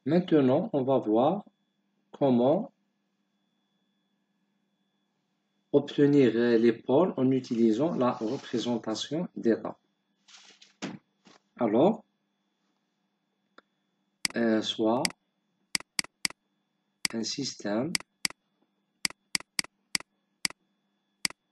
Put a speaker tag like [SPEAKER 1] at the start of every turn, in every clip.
[SPEAKER 1] Maintenant, on va voir comment obtenir les pôles en utilisant la représentation d'état. Alors, soit un système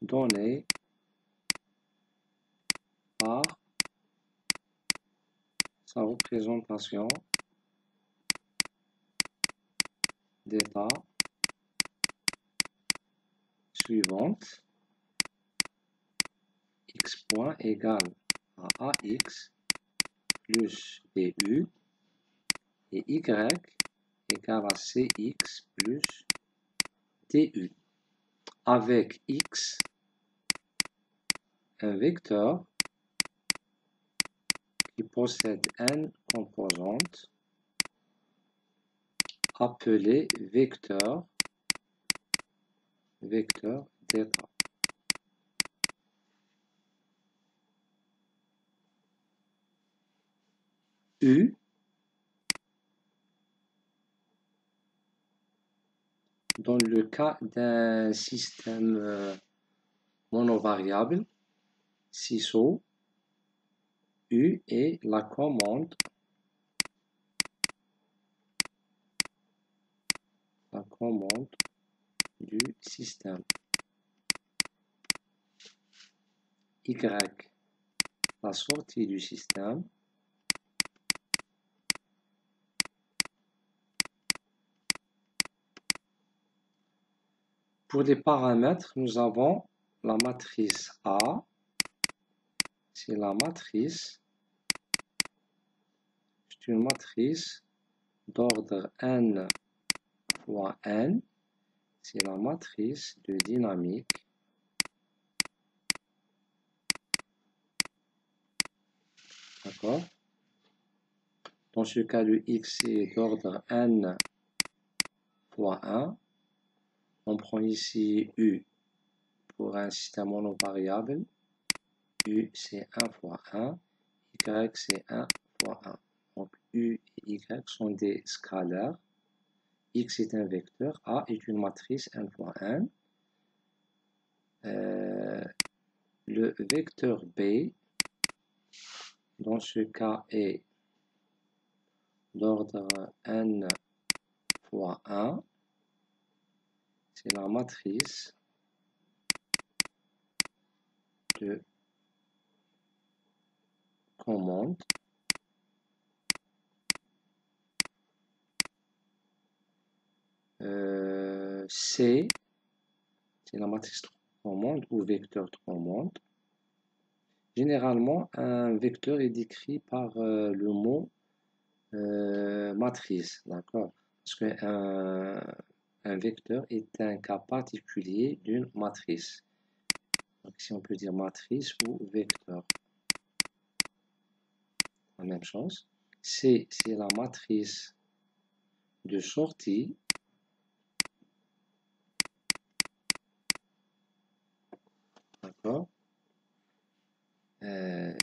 [SPEAKER 1] donné par sa représentation d'état suivante, x point égale à ax plus bu et y égale à cx plus du, avec x un vecteur qui possède n composantes appelé vecteur d'état. U dans le cas d'un système monovariable, CISO, U est la commande du système. Y, la sortie du système. Pour les paramètres, nous avons la matrice A, c'est la matrice, c'est une matrice d'ordre n fois n, c'est la matrice de dynamique. D'accord? Dans ce cas, le x est d'ordre n fois 1. On prend ici U pour un système monovariable. U c'est 1 fois 1. Y c'est 1 fois 1. Donc U et Y sont des scalaires. X est un vecteur. A est une matrice n fois n. Le vecteur B, dans ce cas, est d'ordre n fois 1. C'est la matrice de commande. C, c'est la matrice de commande ou vecteur de commande. Généralement, un vecteur est décrit par le mot matrice, d'accord? Parce qu'un vecteur est un cas particulier d'une matrice. Donc, si on peut dire matrice ou vecteur, la même chose. C, c'est la matrice de sortie. D'accord?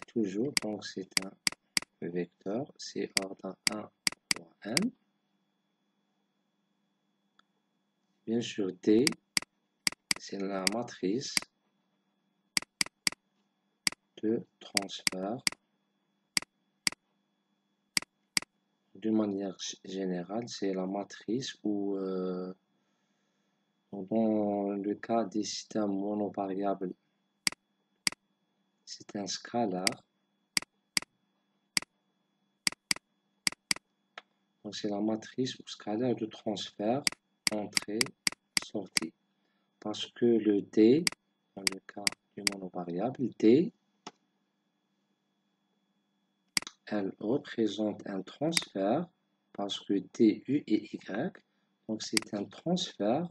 [SPEAKER 1] Toujours, donc c'est un vecteur, c'est ordre 1 fois n. Bien sûr, D, c'est la matrice de transfert. De manière générale, c'est la matrice où, dans le cas des systèmes monovariables, c'est un scalaire. Donc, c'est la matrice ou scalaire de transfert entrée-sortie. Parce que le D, dans le cas du monovariable, D, elle représente un transfert parce que D, U et Y, donc c'est un transfert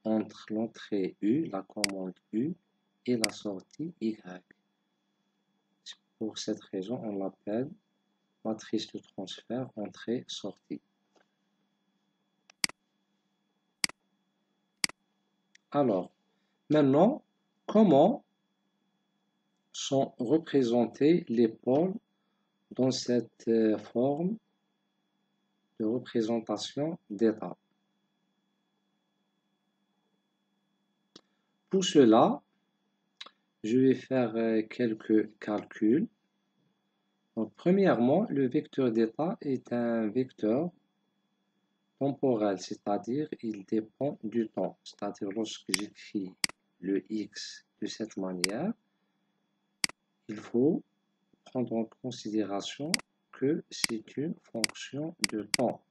[SPEAKER 1] entre l'entrée U, la commande U, et la sortie Y. Pour cette raison, on l'appelle matrice de transfert entrée-sortie. Alors, maintenant, comment sont représentés les pôles dans cette forme de représentation d'état. Pour cela, je vais faire quelques calculs. Donc, premièrement, le vecteur d'état est un vecteur temporel, c'est-à-dire il dépend du temps. C'est-à-dire lorsque j'écris le x de cette manière, il faut prendre en considération que c'est une fonction de temps.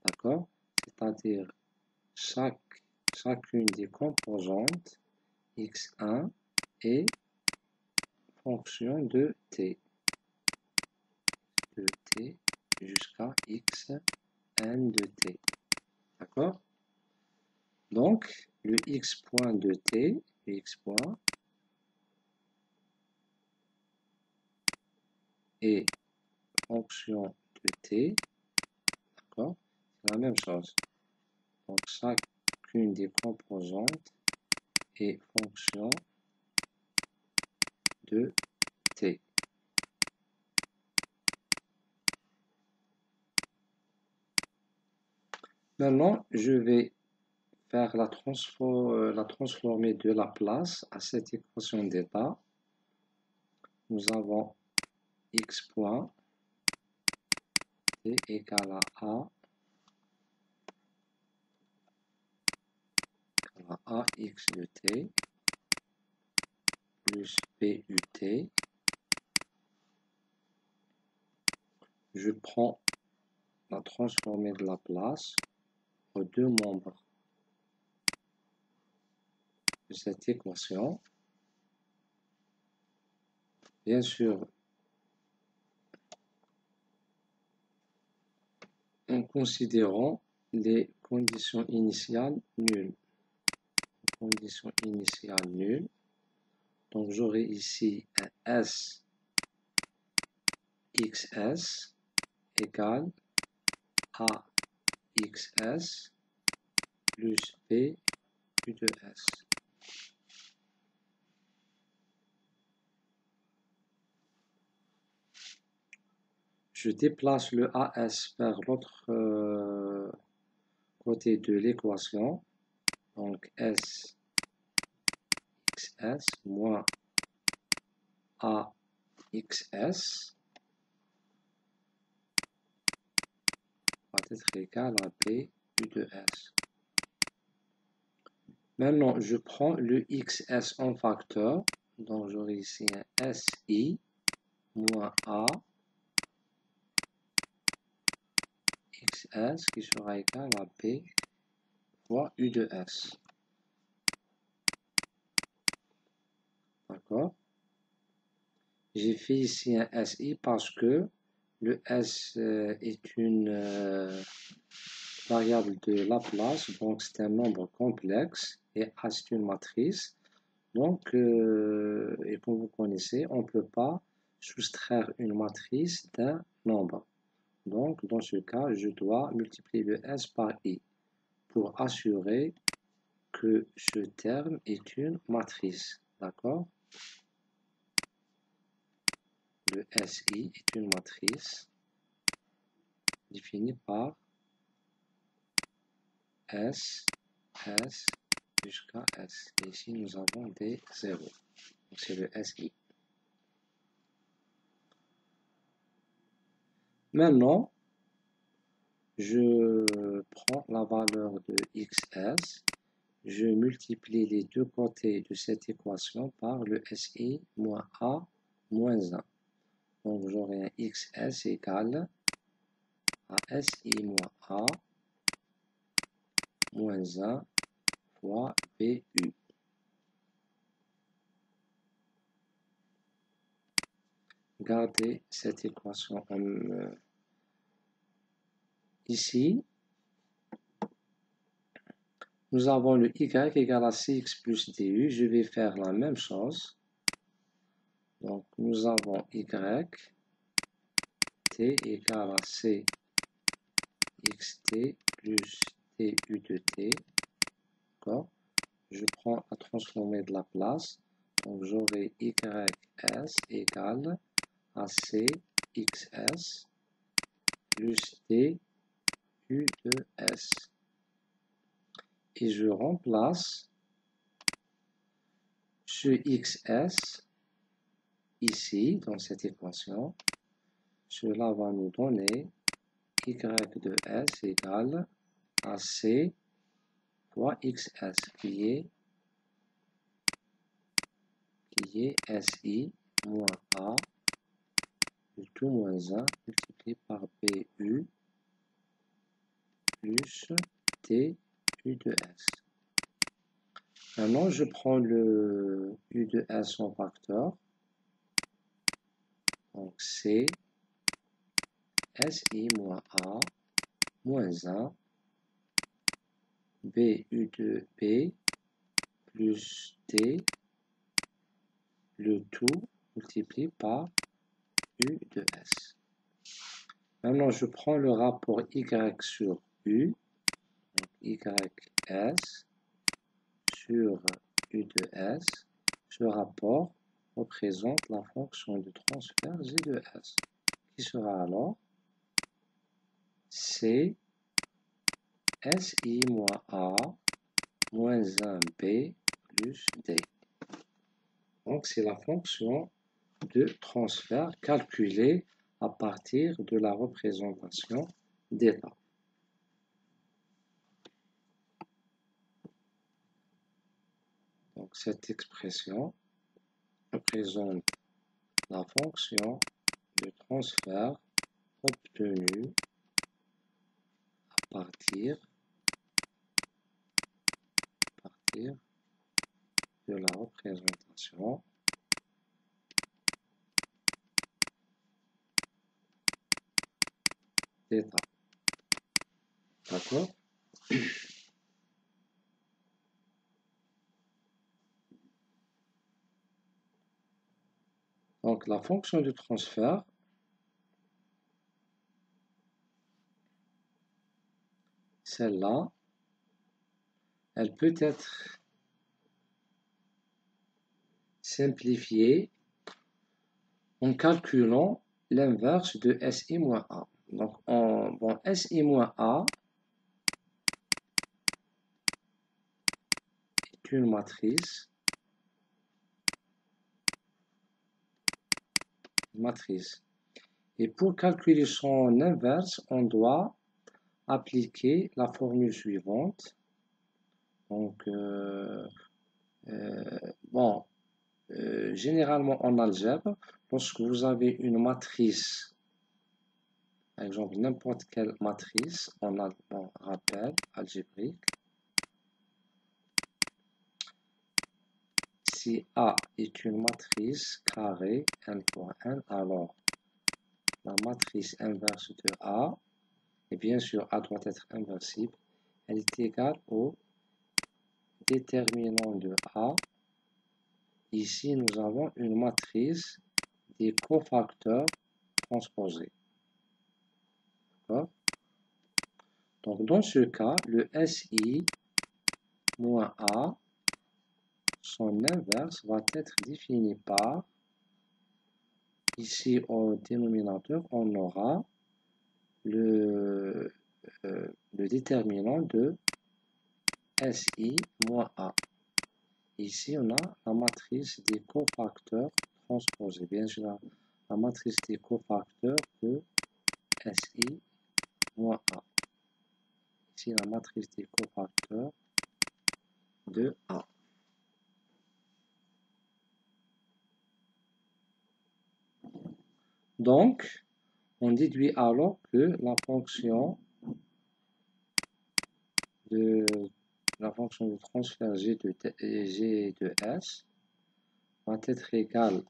[SPEAKER 1] D'accord? C'est-à-dire chacune des composantes x1 est fonction de t jusqu'à xn de t. D'accord? Donc, le x point de t, x point, est fonction de t. D'accord? C'est la même chose. Donc, chacune des composantes est fonction de t. Maintenant, je vais faire la transformer de Laplace à cette équation d'état. Nous avons x point t égale à ax de t plus b ut. Je prends la transformée de Laplace aux deux membres de cette équation. Bien sûr, en considérant les conditions initiales nulles. Conditions initiales nulles. Donc j'aurai ici un S XS égale A XS plus B U de S. Je déplace le AS vers l'autre côté de l'équation. Donc S XS moins A XS va être égal à B U de S. Maintenant, je prends le XS en facteur. Donc j'aurai ici un SI moins A XS qui sera égal à B fois U de S. D'accord? J'ai fait ici un SI parce que le S est une variable de Laplace, donc c'est un nombre complexe et A c'est une matrice. Donc, et comme vous connaissez, on ne peut pas soustraire une matrice d'un nombre. Donc, dans ce cas, je dois multiplier le S par I pour assurer que ce terme est une matrice. D'accord? Le SI est une matrice définie par S, S jusqu'à S. Et ici, nous avons des zéros. C'est le SI. Maintenant, je prends la valeur de XS, je multiplie les deux côtés de cette équation par le SI moins A moins 1. Donc j'aurai un XS égale à SI moins A moins 1 fois BU. Gardez cette équation ici. Nous avons le y égale à cx plus du. Je vais faire la même chose. Donc, nous avons y t égale à c xt plus tu de t. D'accord? Je prends la transformée de Laplace. Donc, j'aurai ys égale à c xs plus t U de S. Et je remplace ce XS ici, dans cette équation. Cela va nous donner Y de S égale à C fois XS, qui est SI moins A, le tout moins 1 multiplié par BU plus T U de S. Maintenant, je prends le U de S en facteur. Donc, C, SI moins A, moins 1, B, U de B, plus T, le tout multiplié par U de S. Maintenant, je prends le rapport Y sur U, donc YS sur U de S. Ce rapport représente la fonction de transfert G de S, qui sera alors C SI moins A moins 1B plus D. Donc, c'est la fonction de transfert calculée à partir de la représentation d'état. Donc, cette expression représente la fonction de transfert obtenue à partir de la représentation d'état. D'accord? Donc, la fonction de transfert, celle-là, elle peut être simplifiée en calculant l'inverse de SI-A. Donc, SI-A est une matrice. Et pour calculer son inverse, on doit appliquer la formule suivante. Donc, généralement en algèbre, lorsque vous avez une matrice, par exemple n'importe quelle matrice en rappel algébrique, si A est une matrice carrée n fois n, alors la matrice inverse de A, et bien sûr A doit être inversible, elle est égale au déterminant de A. Ici, nous avons une matrice des cofacteurs transposés. Donc, dans ce cas, le SI moins A, son inverse va être défini par, ici au dénominateur, on aura le déterminant de SI moins A. Ici, on a la matrice des cofacteurs transposés. Bien sûr, la matrice des cofacteurs de SI moins A. Ici, la matrice des cofacteurs de A. Donc, on déduit alors que la fonction de transfert G de S va être égale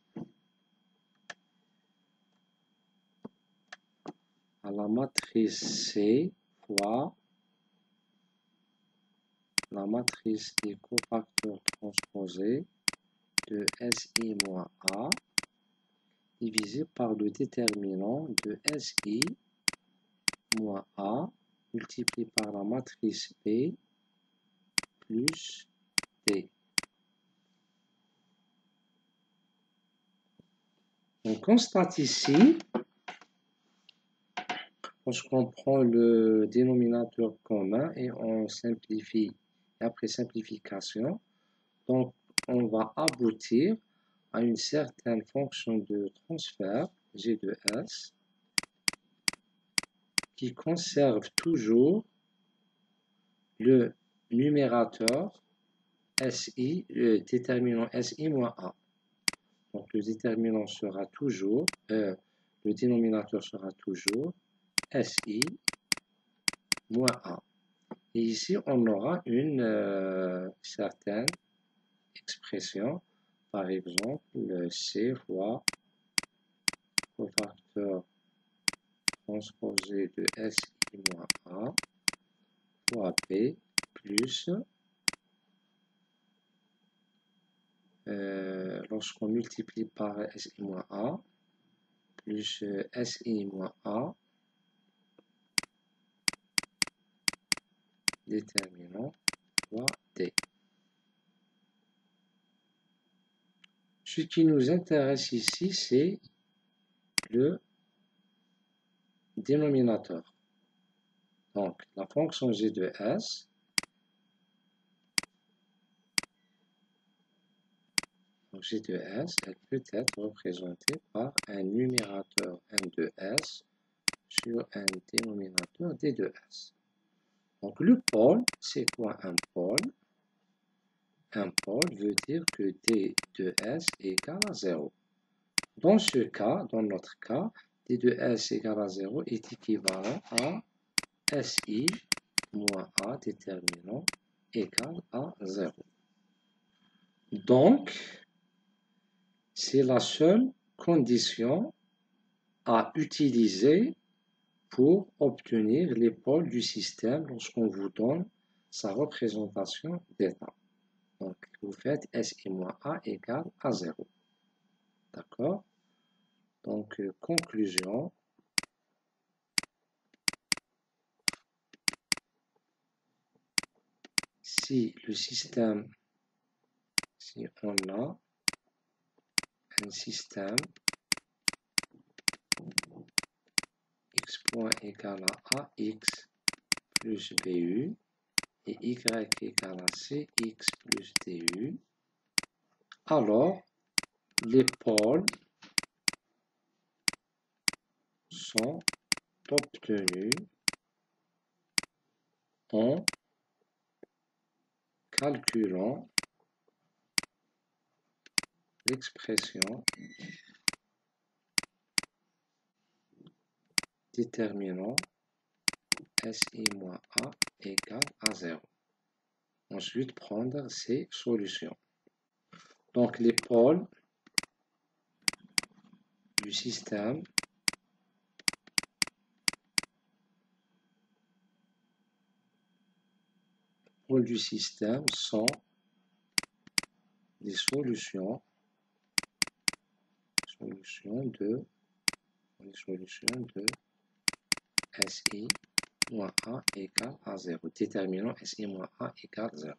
[SPEAKER 1] à la matrice C fois la matrice des cofacteurs transposés de SI moins A divisé par le déterminant de SI moins A multiplié par la matrice B plus D. On constate ici, lorsqu'on prend le dénominateur commun et on simplifie, et après simplification, donc on va aboutir à une certaine fonction de transfert G de S qui conserve toujours le numérateur SI, le déterminant SI moins A. Donc le déterminant sera toujours, le dénominateur sera toujours SI moins A. Et ici, on aura une certaine expression, par exemple, C fois cofacteur transposé de SI moins A fois B plus, lorsqu'on multiplie par SI moins A, plus SI moins A, déterminant fois D. Ce qui nous intéresse ici, c'est le dénominateur. Donc, la fonction G de S, donc G de S, elle peut être représentée par un numérateur N de S sur un dénominateur D de S. Donc, le pôle, c'est quoi un pôle? Un pôle veut dire que D de S égale à 0. Dans ce cas, dans notre cas, D de S égale à 0 est équivalent à SI moins A déterminant égale à 0. Donc, c'est la seule condition à utiliser pour obtenir les pôles du système lorsqu'on vous donne sa représentation d'état. Donc, vous faites SI moins A égale à 0. D'accord? Donc, conclusion. Si le système, si on a un système x point égale à AX plus BU et y égale à CX plus DU, alors les pôles sont obtenus en calculant l'expression déterminant SI moins A égale à 0. Ensuite, prendre ces solutions. Donc, les pôles du système sont des solutions de SI moins A égale à 0, déterminant SI moins A égale 0.